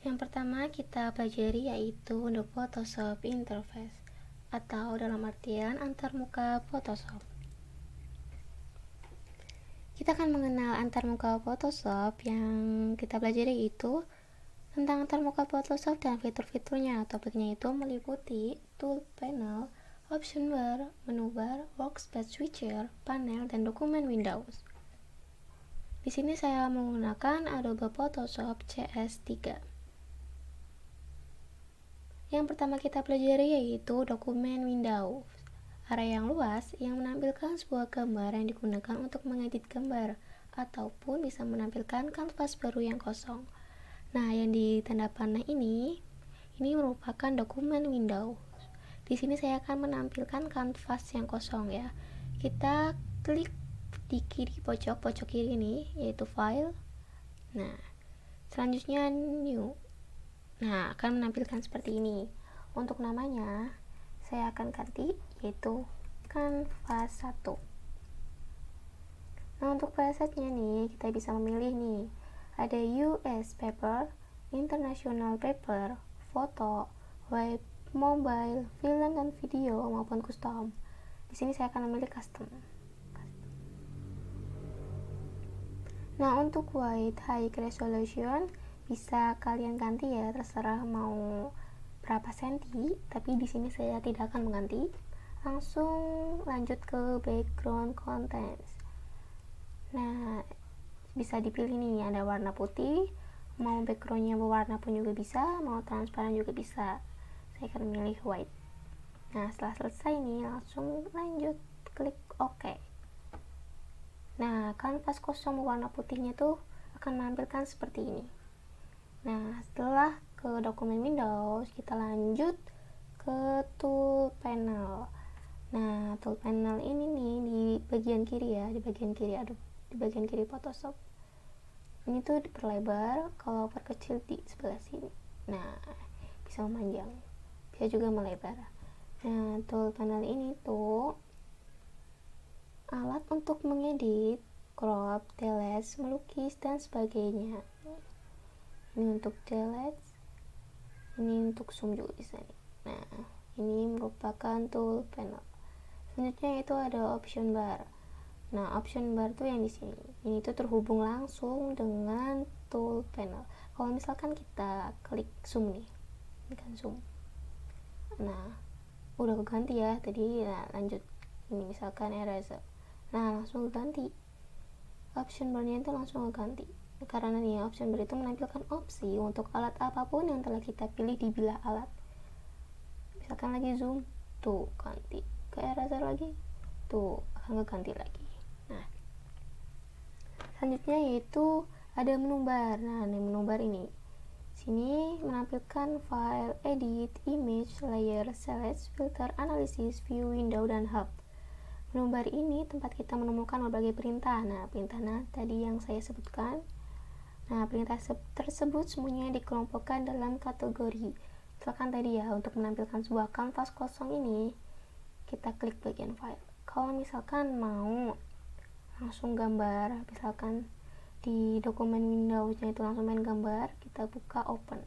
Yang pertama kita pelajari yaitu The Photoshop Interface, atau dalam artian antarmuka Photoshop. Kita akan mengenal antarmuka Photoshop. Yang kita pelajari itu tentang antarmuka Photoshop dan fitur-fiturnya. Topiknya itu meliputi tool panel, option bar, menu bar, workspace switcher, panel, dan dokumen Windows. Di sini saya menggunakan Adobe Photoshop CS3. Yang pertama kita pelajari yaitu dokumen Windows. Area yang luas yang menampilkan sebuah gambar yang digunakan untuk mengedit gambar, ataupun bisa menampilkan kanvas baru yang kosong. Nah, yang di tanda panah ini merupakan dokumen Windows. Di sini saya akan menampilkan kanvas yang kosong ya. Kita klik di kiri pojok kiri ini, yaitu file. Nah, selanjutnya new. Nah, akan menampilkan seperti ini. Untuk namanya saya akan ganti yaitu kanvas 1. Nah, untuk presetnya nih kita bisa memilih nih. Ada US paper, international paper, foto, web, mobile, film dan video maupun custom. Di sini saya akan memilih custom. Nah, untuk wide high resolution bisa kalian ganti ya, terserah mau berapa senti, tapi di sini saya tidak akan mengganti. Langsung lanjut ke background contents. Nah, bisa dipilih nih, ada warna putih, mau backgroundnya berwarna pun juga bisa, mau transparan juga bisa. Saya akan memilih white. Nah, setelah selesai nih, langsung lanjut klik OK. Nah, kanvas kosong warna putihnya tuh akan menampilkan seperti ini. Nah, setelah ke dokumen Windows, kita lanjut ke tool panel. Nah, tool panel ini nih di bagian kiri ya, di bagian kiri Photoshop. Ini tuh diperlebar, kalau perkecil di sebelah sini. Nah, bisa memanjang, bisa juga melebar. Nah, tool panel ini tuh alat untuk mengedit, crop, delete, melukis, dan sebagainya. Ini untuk delete, ini untuk zoom juga bisa nih. Nah, ini merupakan tool panel. Selanjutnya itu ada option bar. Nah, option bar tuh yang di sini. Ini tuh terhubung langsung dengan tool panel. Kalau misalkan kita klik zoom nih, ini kan zoom. Nah, udah keganti ya tadi. Nah, lanjut. Ini misalkan eraser. Nah, langsung keganti. Option bar-nya itu langsung keganti. Karena nih option bar itu menampilkan opsi untuk alat apapun yang telah kita pilih di bilah alat. Misalkan lagi zoom, tuh ganti ke eraser lagi, tuh akan keganti lagi. Nah, selanjutnya yaitu ada menu bar. Nah, menu bar ini sini menampilkan file, edit, image, layer, select, filter, analysis, view, window, dan hub. Menu bar ini tempat kita menemukan berbagai perintah. Nah, perintah tadi yang saya sebutkan. Nah, perintah tersebut semuanya dikelompokkan dalam kategori. Misalkan tadi ya, untuk menampilkan sebuah kanvas kosong ini, kita klik bagian file. Kalau misalkan mau langsung gambar, misalkan di dokumen Windows-nya itu langsung main gambar, kita buka open.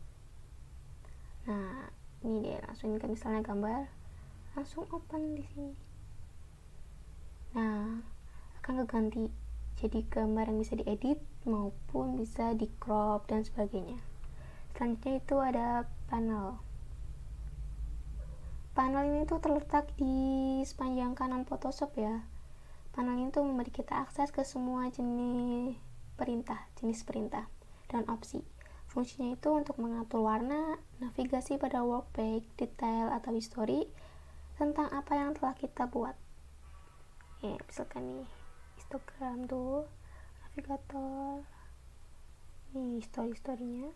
Nah, ini dia, langsung ke misalnya gambar, langsung open di sini. Nah, akan keganti jadi gambar yang bisa diedit maupun bisa di crop dan sebagainya. Selanjutnya itu ada panel. Panel ini tuh terletak di sepanjang kanan Photoshop ya. Panel ini tuh memberi kita akses ke semua jenis perintah dan opsi. Fungsinya itu untuk mengatur warna, navigasi pada workpage, detail atau history tentang apa yang telah kita buat. Ya, misalkan nih histogram tuh, navigator, nih story-storynya.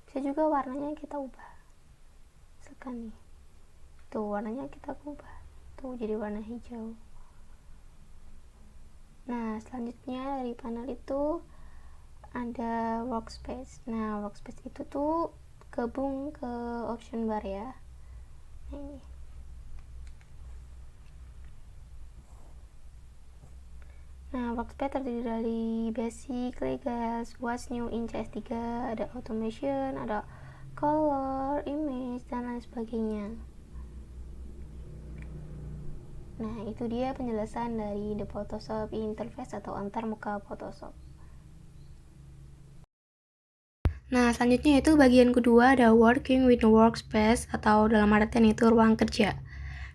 Bisa juga warnanya kita ubah. Misalkan nih, tuh warnanya kita ubah, tuh jadi warna hijau. Nah, selanjutnya dari panel itu ada workspace. Nah, workspace itu tuh gabung ke option bar ya. Nah, ini. Nah, workspace terdiri dari basic, legacy, what's new in CS3, ada automation, ada color, image, dan lain sebagainya. Nah, itu dia penjelasan dari The Photoshop Interface atau antarmuka Photoshop. Nah, selanjutnya itu bagian kedua ada working with the workspace atau dalam artian itu ruang kerja.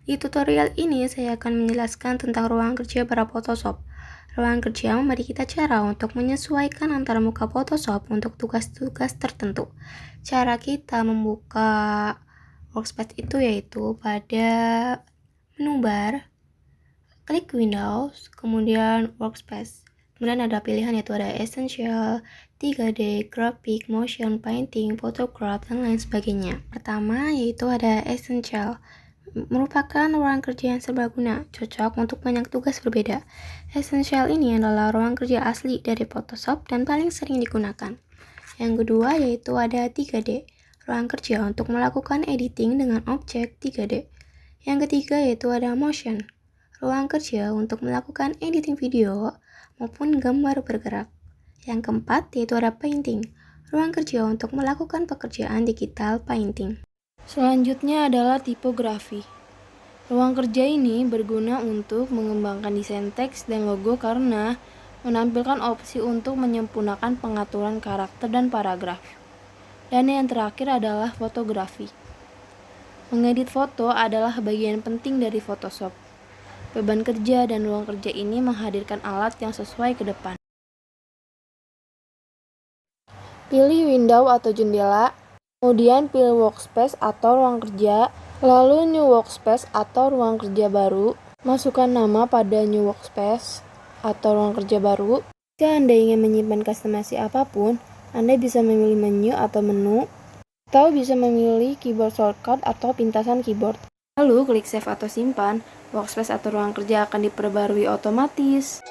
Di tutorial ini saya akan menjelaskan tentang ruang kerja pada Photoshop. Ruang kerja memberi kita cara untuk menyesuaikan antarmuka Photoshop untuk tugas-tugas tertentu. Cara kita membuka workspace itu yaitu pada menu bar, klik Windows, kemudian workspace. Kemudian ada pilihan yaitu ada Essential, 3D, Graphic, Motion, Painting, Photograph, dan lain sebagainya. Pertama yaitu ada Essential. Merupakan ruang kerja yang serbaguna, cocok untuk banyak tugas berbeda. Essential ini adalah ruang kerja asli dari Photoshop dan paling sering digunakan. Yang kedua yaitu ada 3D, ruang kerja untuk melakukan editing dengan objek 3D. Yang ketiga yaitu ada Motion, ruang kerja untuk melakukan editing video maupun gambar bergerak. Yang keempat yaitu ada Painting, ruang kerja untuk melakukan pekerjaan digital painting. Selanjutnya adalah tipografi. Ruang kerja ini berguna untuk mengembangkan desain teks dan logo karena menampilkan opsi untuk menyempurnakan pengaturan karakter dan paragraf. Dan yang terakhir adalah fotografi. Mengedit foto adalah bagian penting dari Photoshop. Beban kerja dan ruang kerja ini menghadirkan alat yang sesuai ke depan. Pilih window atau jendela, kemudian pilih workspace atau ruang kerja, lalu new workspace atau ruang kerja baru. Masukkan nama pada new workspace atau ruang kerja baru. Jika Anda ingin menyimpan customasi apapun, Anda bisa memilih menu atau menu, atau bisa memilih keyboard shortcut atau pintasan keyboard. Lalu klik save atau simpan, workspace atau ruang kerja akan diperbarui otomatis.